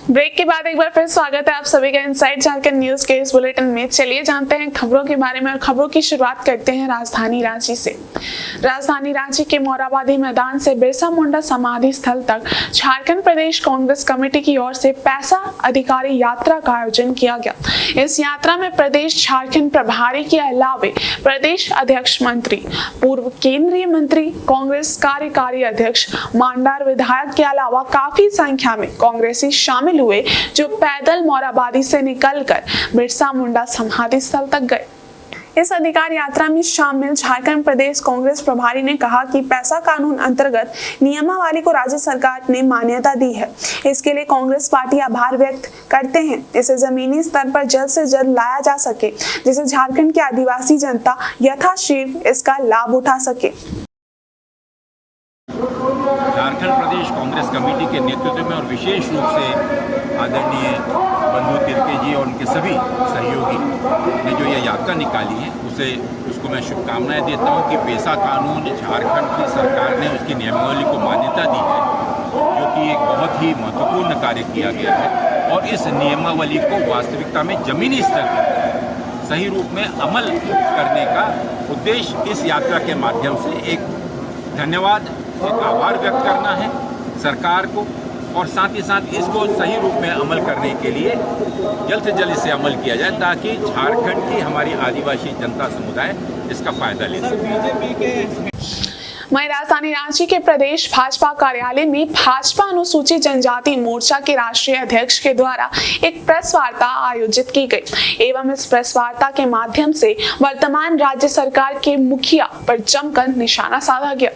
Break के बाद एक बार फिर स्वागत है आप सभी का इनसाइड झारखंड न्यूज के इस बुलेटिन में। चलिए जानते हैं खबरों के बारे में और खबरों की शुरुआत करते हैं राजधानी रांची से। राजधानी रांची के मोराबादी मैदान से बिरसा मुंडा समाधि स्थल तक झारखंड प्रदेश कांग्रेस कमेटी की ओर से पैसा अधिकारी यात्रा का आयोजन किया गया। इस यात्रा में प्रदेश झारखंड प्रभारी के अलावे प्रदेश अध्यक्ष मंत्री, पूर्व केंद्रीय मंत्री, कांग्रेस कार्यकारी अध्यक्ष, मांडार विधायक के अलावा काफी संख्या में कांग्रेसी शामिल हुए, जो पैदल मोराबादी से निकलकर बिरसा मुंडा समाधि स्थल तक गए। इस अधिकार यात्रा में शामिल झारखंड प्रदेश कांग्रेस प्रभारी ने कहा कि पैसा कानून अंतर्गत नियमावली को राज्य सरकार ने मान्यता दी है। इसके लिए कांग्रेस पार्टी आभार व्यक्त करते हैं। इसे जमीनी स्तर पर जल्द से जल्द लाया जा सके, जिससे झारखंड की आदिवासी जनता यथाशीघ्र इसका लाभ उठा सके। झारखंड प्रदेश कांग्रेस कमेटी के नेतृत्व में और विशेष रूप से आदरणीय बंधु तिर्के जी और उनके सभी सहयोगी ने जो ये यात्रा निकाली है उसको मैं शुभकामनाएं देता हूं कि पैसा कानून झारखंड की सरकार ने उसकी नियमावली को मान्यता दी है, जो कि एक बहुत ही महत्वपूर्ण कार्य किया गया है। और इस नियमावली को वास्तविकता में जमीनी स्तर पर सही रूप में अमल करने का उद्देश्य इस यात्रा के माध्यम से एक धन्यवाद, एक आभार व्यक्त करना है सरकार को, और साथ ही साथ इसको सही रूप में अमल करने के लिए जल्द से जल्द इसे अमल किया जाए, ताकि झारखंड की हमारी आदिवासी जनता समुदाय इसका फायदा ले सके। वहीं राजधानी रांची के प्रदेश भाजपा कार्यालय में भाजपा अनुसूचित जनजाति मोर्चा के राष्ट्रीय अध्यक्ष के द्वारा एक प्रेस वार्ता आयोजित की गई एवं इस प्रेस वार्ता के माध्यम से वर्तमान राज्य सरकार के मुखिया पर जमकर निशाना साधा गया।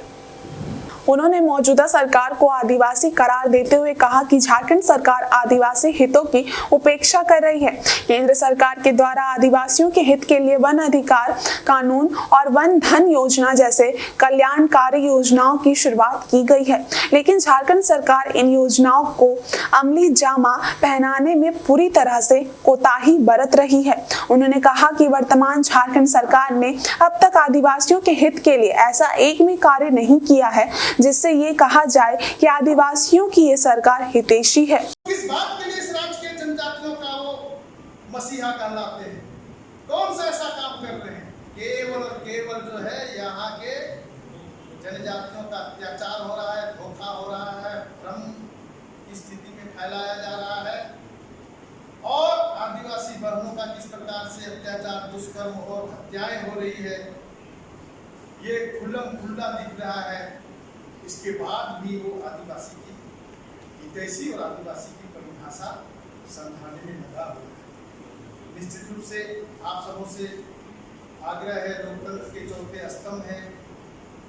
उन्होंने मौजूदा सरकार को आदिवासी करार देते हुए कहा कि झारखंड सरकार आदिवासी हितों की उपेक्षा कर रही है। केंद्र सरकार के द्वारा आदिवासियों के हित के लिए वन अधिकार कानून और वन धन योजना जैसे कल्याणकारी योजनाओं की शुरुआत की गई है, लेकिन झारखंड सरकार इन योजनाओं को अमली जामा पहनाने में पूरी तरह से कोताही बरत रही है। उन्होंने कहा कि वर्तमान झारखंड सरकार ने अब तक आदिवासियों के हित के लिए ऐसा एक भी कार्य नहीं किया है जिससे ये कहा जाए कि आदिवासियों की ये सरकार हितैषी है। किस बात के लिए इस राज्य के जनजातियों का वो मसीहा कहलाते हैं? कौन सा ऐसा काम कर रहे हैं? केवल और केवल जो है यहाँ के जनजातियों का अत्याचार हो रहा है, धोखा हो रहा है, भ्रम की स्थिति में फैलाया जा रहा है, और आदिवासी बहनों का किस प्रकार से अत्याचार, दुष्कर्म और हत्याएं हो रही है, ये खुल्लम खुल्ला दिख रहा है। इसके बाद भी वो आदिवासी की हितैषी और आदिवासी की परिभाषा समझाने में लगा हुआ है। निश्चित रूप से आप सबों से आग्रह है, लोकतंत्र के चौथे स्तंभ है।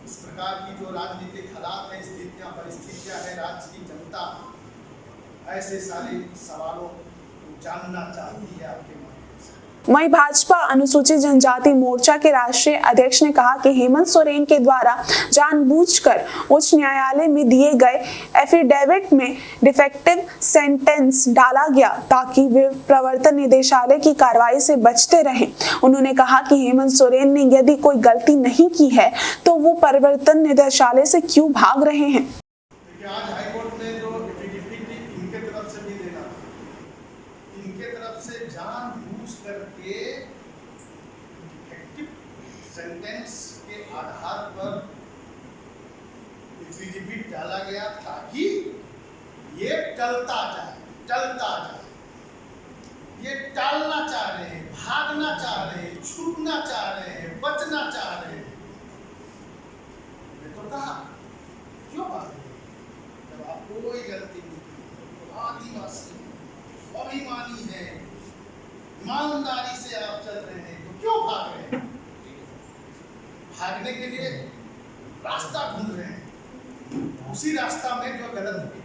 इस प्रकार की जो राजनीतिक हालात है, स्थितियां, परिस्थितियां है, राज्य की जनता ऐसे सारे सवालों को जानना चाहती है आपके। वहीं भाजपा अनुसूचित जनजाति मोर्चा के राष्ट्रीय अध्यक्ष ने कहा कि हेमंत सोरेन के द्वारा जानबूझकर उच्च न्यायालय में दिए गए एफिडेविट में डिफेक्टिव सेंटेंस डाला गया ताकि वे प्रवर्तन निदेशालय की कार्रवाई से बचते रहें। उन्होंने कहा कि हेमंत सोरेन ने यदि कोई गलती नहीं की है तो वो प्रवर्तन निदेशालय से क्यों भाग रहे हैं। करके डिफेक्टिव सेंटेंस के आधार पर एफिडेविट डाला गया ताकि ये टलता जाए। ये टालना चाह रहे हैं, भागना चाह रहे हैं, छूटना चाह रहे हैं, बचना चाह रहे हैं। मैं तो कहा क्यों भाग रहे हैं? जब आप कोई गलती नहीं की, आदिवासी अभिमानी है, ईमानदारी से आप चल रहे हैं, तो क्यों भाग रहे हैं? भागने के लिए रास्ता ढूंढ रहे हैं, उसी रास्ता में जो गलत हुई।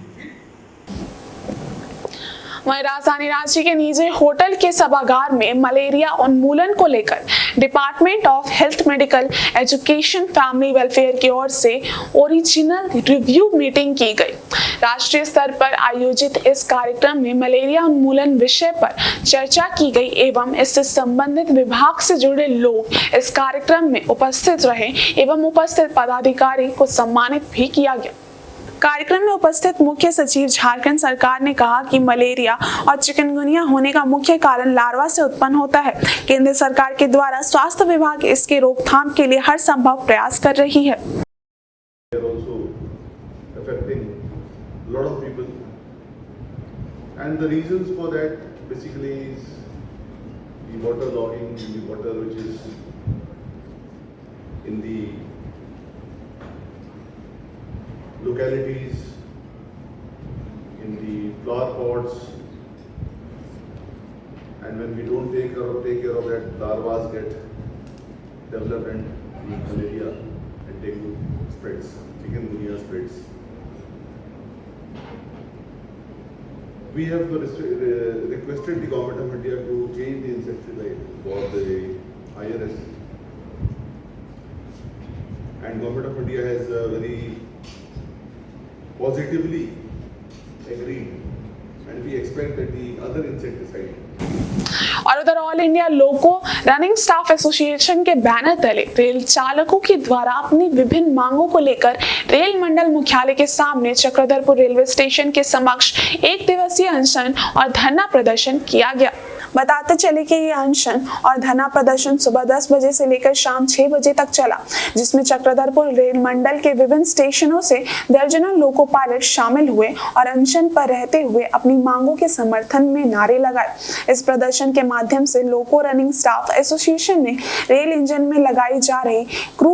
वहीं राजधानी रांची के निजी होटल के सभागार में मलेरिया उन्मूलन को लेकर department of health, medical education, family welfare की ओर से ओरिजिनल रिव्यू मीटिंग की गई। राष्ट्रीय स्तर पर आयोजित इस कार्यक्रम में मलेरिया उन्मूलन विषय पर चर्चा की गई एवं इससे संबंधित विभाग से जुड़े लोग इस कार्यक्रम में उपस्थित रहे एवं उपस्थित पदाधिकारी को सम्मानित भी किया गया। कार्यक्रम में उपस्थित मुख्य सचिव झारखंड सरकार ने कहा कि मलेरिया और चिकनगुनिया होने का मुख्य कारण लार्वा से उत्पन्न होता है। केंद्र सरकार के द्वारा स्वास्थ्य विभाग इसके रोकथाम के लिए हर संभव प्रयास कर रही है। Lot of people, and the reasons for that basically is the water logging, the water which is in the localities, in the flower pots, and when we don't take care of that, larvas get developed and the malaria and dengue spreads, chikungunya spreads. We have requested the Government of India to change the insecticide for the IRS, and Government of India has very positively agreed, and we expect that the other insecticide. और उधर all India लोको running staff association के banner तले rail चालकों के द्वारा अपनी विभिन्न मांगों को लेकर रेल मंडल मुख्यालय के सामने चक्रधरपुर रेलवे स्टेशन के समक्ष एक दिवसीय अनशन और धरना प्रदर्शन किया गया। बताते चले कि ये अनशन और धरना प्रदर्शन सुबह 10 बजे से लेकर शाम 6 बजे तक चला, जिसमें चक्रधरपुर रेल मंडल के विभिन्न स्टेशनों से दर्जनों लोको पायलट शामिल हुए और अनशन पर रहते हुए अपनी मांगों के समर्थन में नारे लगाए। इस प्रदर्शन के माध्यम से लोको रनिंग स्टाफ एसोसिएशन ने रेल इंजन में लगाई जा रही क्रू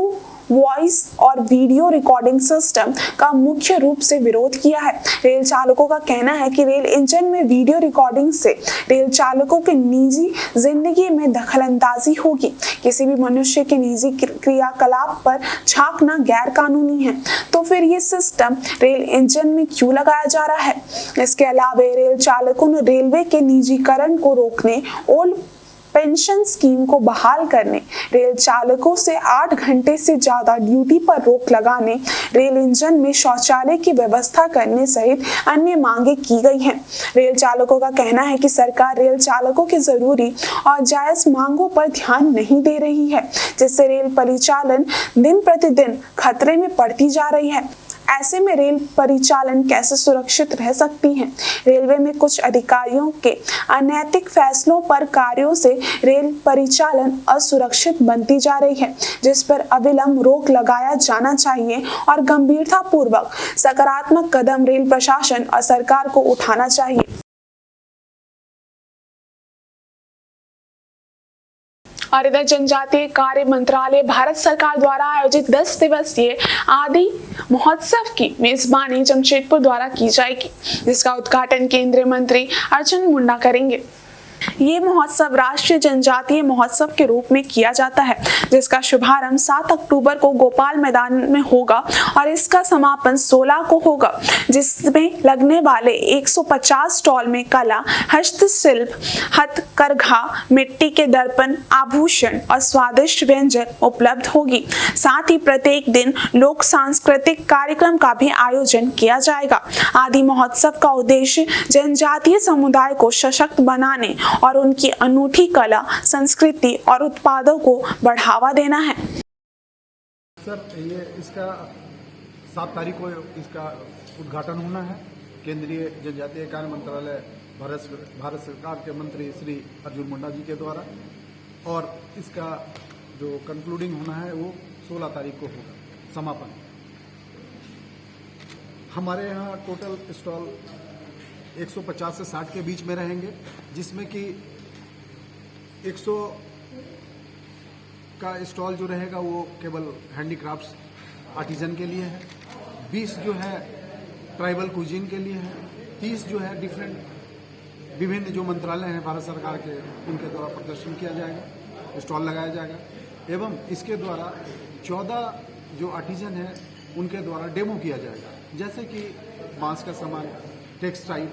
वॉइस और वीडियो रिकॉर्डिंग सिस्टम का मुख्य रूप से विरोध किया है। रेल चालकों का कहना है कि रेल इंजन में वीडियो रिकॉर्डिंग से रेल चालकों के निजी जिंदगी में दखलंदाजी होगी। किसी भी मनुष्य के निजी क्रियाकलाप पर झांकना गैर कानूनी है, तो फिर ये सिस्टम रेल इंजन में क्यों लगाया जा रहा है? इसके अलावा रेल चालकों ने रेलवे के निजीकरण को रोकने, ओल्ड पेंशन स्कीम को बहाल करने, रेल चालकों से 8 घंटे से ज्यादा ड्यूटी पर रोक लगाने, रेल इंजन में शौचालय की व्यवस्था करने सहित अन्य मांगे की गई हैं। रेल चालकों का कहना है कि सरकार रेल चालकों की जरूरी और जायज मांगों पर ध्यान नहीं दे रही है, जिससे रेल परिचालन दिन प्रतिदिन खतरे में पड़ती जा रही है। ऐसे में रेल परिचालन कैसे सुरक्षित रह सकती है? रेलवे में कुछ अधिकारियों के अनैतिक फैसलों पर कार्यों से रेल परिचालन असुरक्षित बनती जा रही है, जिस पर अविलंब रोक लगाया जाना चाहिए और गंभीरतापूर्वक सकारात्मक कदम रेल प्रशासन और सरकार को उठाना चाहिए। और इधर जनजातीय कार्य मंत्रालय भारत सरकार द्वारा आयोजित 10 दिवसीय आदि महोत्सव की मेजबानी जमशेदपुर द्वारा की जाएगी, जिसका उद्घाटन केंद्रीय मंत्री अर्जुन मुंडा करेंगे। ये महोत्सव राष्ट्रीय जनजातीय महोत्सव के रूप में किया जाता है, जिसका शुभारंभ 7 अक्टूबर को गोपाल मैदान में होगा और इसका समापन 16 को होगा, जिसमें लगने वाले 150 स्टॉल में कला, हस्तशिल्प, हथकरघा, मिट्टी के दर्पण, आभूषण और स्वादिष्ट व्यंजन उपलब्ध होगी। साथ ही प्रत्येक दिन लोक सांस्कृतिक कार्यक्रम का भी आयोजन किया जाएगा। आदि महोत्सव का उद्देश्य जनजातीय समुदाय को सशक्त बनाने और उनकी अनूठी कला, संस्कृति और उत्पादों को बढ़ावा देना है। सर, ये इसका 7 तारीख को इसका उद्घाटन होना है। केंद्रीय जनजातीय कार्य मंत्रालय भारत सरकार के मंत्री श्री अर्जुन मुंडा जी के द्वारा, और इसका जो कंक्लूडिंग होना है वो 16 तारीख को होगा, समापन। हमारे यहाँ टोटल स्टॉल 150 से 60 के बीच में रहेंगे, जिसमें कि 100 का स्टॉल जो रहेगा वो केवल हैंडीक्राफ्ट्स आर्टिजन के लिए है, 20 जो है ट्राइबल कुजीन के लिए है, 30 जो है विभिन्न जो मंत्रालय हैं भारत सरकार के, उनके द्वारा प्रदर्शन किया जाएगा, स्टॉल लगाया जाएगा। एवं इसके द्वारा 14 जो आर्टिजन हैं उनके द्वारा डेमो किया जाएगा, जैसे कि बांस का सामान, टेक्सटाइल,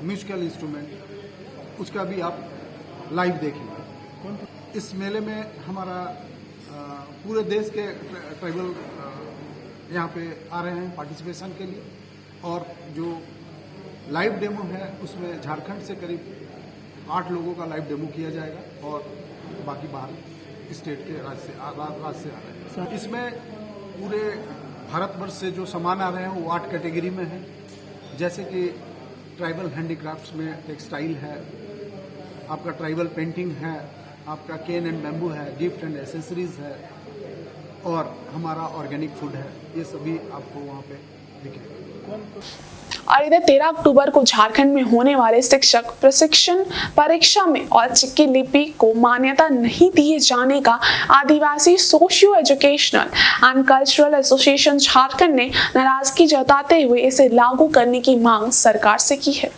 म्यूजिकल इंस्ट्रूमेंट, उसका भी आप लाइव देखेंगे। इस मेले में हमारा पूरे देश के ट्राइबल यहाँ पे आ रहे हैं पार्टिसिपेशन के लिए, और जो लाइव डेमो है उसमें झारखंड से करीब 8 लोगों का लाइव डेमो किया जाएगा, और बाकी बाहर स्टेट के राज्य से आ रहे हैं। इसमें पूरे भारतवर्ष से जो सामान आ रहे हैं वो 8 कैटेगरी में है, जैसे कि ट्राइबल हैंडीक्राफ्ट्स में टेक्सटाइल है, आपका ट्राइबल पेंटिंग है, आपका केन एंड बैम्बू है, गिफ्ट एंड एसेसरीज है और हमारा ऑर्गेनिक फूड है। ये सभी आपको वहाँ पे दिखेगा। और इधर 13 अक्टूबर को झारखंड में होने वाले शिक्षक प्रशिक्षण परीक्षा में औचित्य लिपि को मान्यता नहीं दिए जाने का Adivasi socio educational and cultural association Jharkhand ने नाराजगी जताते हुए इसे लागू करने की मांग सरकार से की है।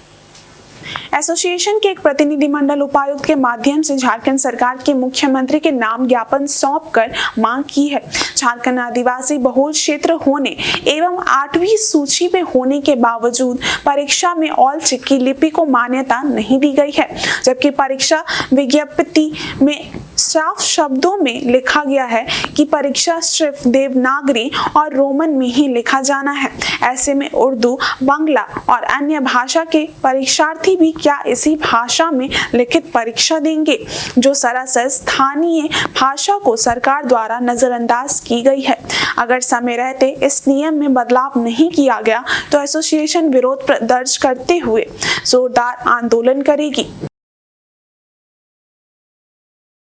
एसोसिएशन के एक प्रतिनिधिमंडल उपायुक्त के माध्यम से झारखंड सरकार के मुख्यमंत्री के नाम ज्ञापन सौंपकर मांग की है। झारखंड आदिवासी बहुल क्षेत्र होने एवं 8वीं सूची में होने के बावजूद परीक्षा में औचित्य की लिपि को मान्यता नहीं दी गई है, जबकि परीक्षा विज्ञप्ति में साफ शब्दों में लिखा गया है कि परीक्षा सिर्फ देवनागरी और रोमन में ही लिखा जाना है। ऐसे में उर्दू, बांग्ला और अन्य भाषा के परीक्षार्थी भी क्या इसी भाषा में लिखित परीक्षा देंगे, जो सरासर स्थानीय भाषा को सरकार द्वारा नजरअंदाज की गई है। अगर समय रहते इस नियम में बदलाव नहीं किया गया तो एसोसिएशन विरोध दर्ज करते हुए जोरदार आंदोलन करेगी।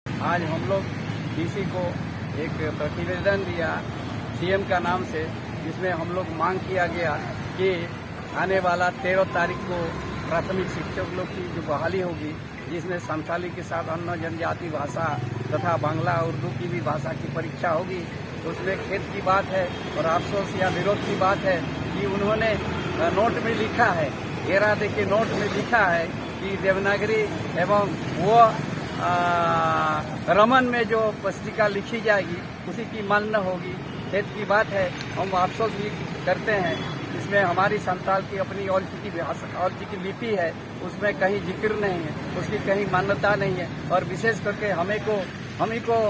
आज हम लोग डीसी को एक प्रतिवेदन दिया सीएम का नाम से, जिसमें हम लोग मांग किया गया कि आने वाला 13 तारीख को प्राथमिक शिक्षक लोग की जो बहाली होगी, जिसमें संथाली के साथ अन्य जनजाति भाषा तथा बांग्ला उर्दू की भी भाषा की परीक्षा होगी, उसमें खेद की बात है और अफसोस या विरोध की बात है कि उन्होंने नोट में लिखा है, घेरा दे के नोट में लिखा है कि देवनागरी एवं वो रमन में जो पुस्तिका लिखी जाएगी उसी की मान्य होगी। खेद की बात है, हम अफसोस भी करते हैं। इसमें हमारी संताल की अपनी औचित्य की लिपि है, उसमें कहीं जिक्र नहीं है, उसकी कहीं मान्यता नहीं है और विशेष करके हम ही को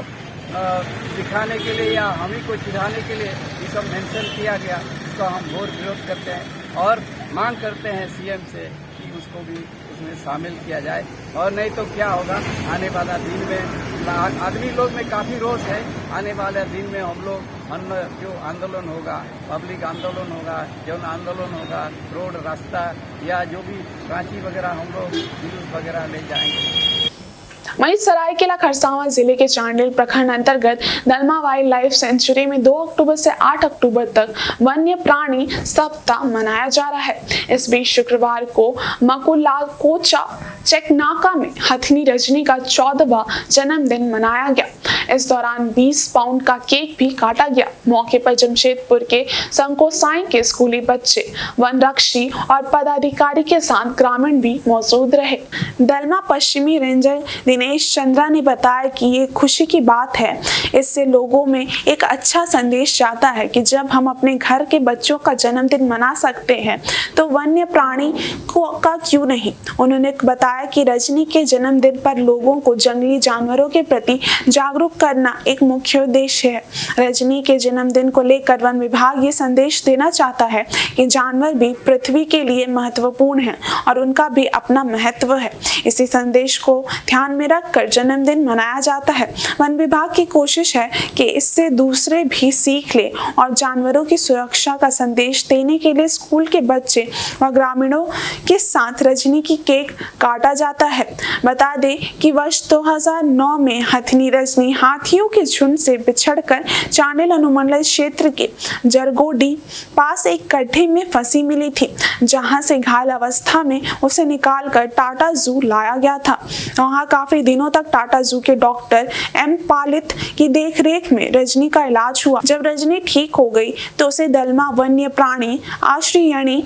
दिखाने के लिए या हम ही को चिढ़ाने के लिए ये सब मेंशन किया गया। इसका हम घोर विरोध करते हैं और मांग करते हैं सीएम से कि उसको भी उसमें शामिल किया जाए, और नहीं तो क्या होगा आने वाला दिन में आदमी लोग में काफ़ी रोष है। आने वाले दिन में हम लोग अन्य जो आंदोलन होगा, पब्लिक आंदोलन होगा, जन आंदोलन होगा, रोड रास्ता या जो भी रांची वगैरह हम लोग जुलूस वगैरह ले जाएंगे। वहीं सरायकेला खरसावां जिले के चांडिल प्रखंड अंतर्गत दलमा वाइल्ड लाइफ सेंचुरी में 2 अक्टूबर से 8 अक्टूबर तक वन्य प्राणी सप्ताह मनाया जा रहा है। इस बीच शुक्रवार को मकुलाकोचा चेकनाका में हथिनी रजनी का 14वां जन्मदिन मनाया गया। इस दौरान 20 पाउंड का केक भी काटा गया। मौके पर जमशेदपुर के संकोसाई के स्कूली बच्चे, वनरक्षी और पदाधिकारी के साथ ग्रामीण भी मौजूद रहे। दलमा पश्चिमी रेंजर दिनेश चंद्रा ने बताया कि ये खुशी की बात है, इससे लोगों में एक अच्छा संदेश जाता है कि जब हम अपने घर के बच्चों का जन्मदिन मना सकते हैं तो वन्य प्राणी का क्यों नहीं। उन्होंने बताया कि रजनी के जन्मदिन पर लोगों को जंगली जानवरों के प्रति जागरूक करना एक मुख्य उद्देश्य है। रजनी के जन्मदिन को लेकर वन विभाग ये संदेश देना चाहता है कि जानवर भी पृथ्वी के लिए महत्वपूर्ण है और उनका भी अपना महत्व है। इसी संदेश को ध्यान में रखकर जन्मदिन मनाया जाता है। वन विभाग की कोशिश है कि इससे दूसरे भी सीख ले और जानवरों की सुरक्षा का संदेश देने के लिए स्कूल के बच्चे व ग्रामीणों के साथ रजनी की केक काटा जाता है। बता दें कि वर्ष 2009 में हथिनी रजनी हाथियों के झुंड से बिछड़कर चांडिल अनुमंडल क्षेत्र के जरगोडी पास एक गड्ढे में फंसी मिली थी, जहां से घायल अवस्था में उसे निकालकर टाटा जू लाया गया था। वहां काफी दिनों तक टाटा जू के डॉक्टर एम पालित की देखरेख में रजनी का इलाज हुआ। जब रजनी ठीक हो गई तो उसे दलमा वन्य प्राणी आश्रयणी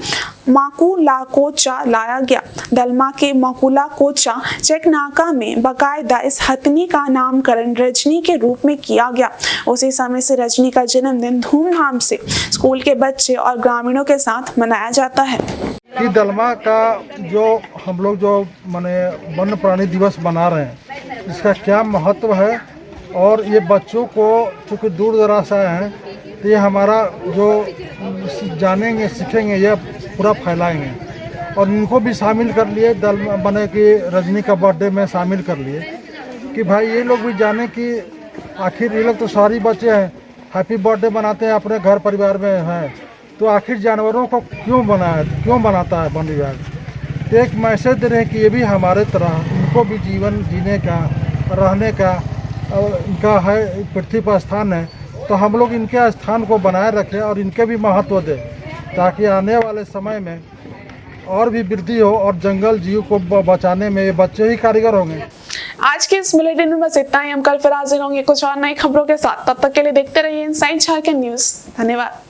मकुलाकोचा लाया गया। दलमा के मकुलाकोचा चेकनाका में बाकायदा इस हथिनी का नामकरण रजनी के रूप में किया गया। उसी समय से रजनी का जन्मदिन धूमधाम से स्कूल के बच्चे और ग्रामीणों के साथ मनाया जाता है। कि दलमा का जो हम लोग जो माने वन्य प्राणी दिवस मना रहे हैं, इसका क्या महत्व है और ये बच्चों को चूँकि दूर दराज से आए हैं तो ये हमारा जो जानेंगे सीखेंगे ये पूरा फैलाएंगे और इनको भी शामिल कर लिए दलमा बने कि रजनी का बर्थडे में शामिल कर लिए कि भाई ये लोग भी जाने कि आखिर ये लोग तो सारी बच्चे हैं हैप्पी बर्थडे मनाते हैं अपने घर परिवार में हैं, तो आखिर जानवरों को क्यों बनाता है वन विभाग? तो एक मैसेज दे रहे हैं कि ये भी हमारे तरह उनको भी जीवन जीने का, रहने का इनका है, पृथ्वी पर स्थान है, तो हम लोग इनके स्थान को बनाए रखें और इनके भी महत्व दें, ताकि आने वाले समय में और भी वृद्धि हो और जंगल जीव को बचाने में ये बच्चे ही कारीगर होंगे। आज के इस बुलेटिन में बस इतना ही। हम कल फिर हाजिर होंगे कुछ और नई खबरों के साथ। तब तक के लिए देखते रहिए इनसाइड झारखंड न्यूज। धन्यवाद।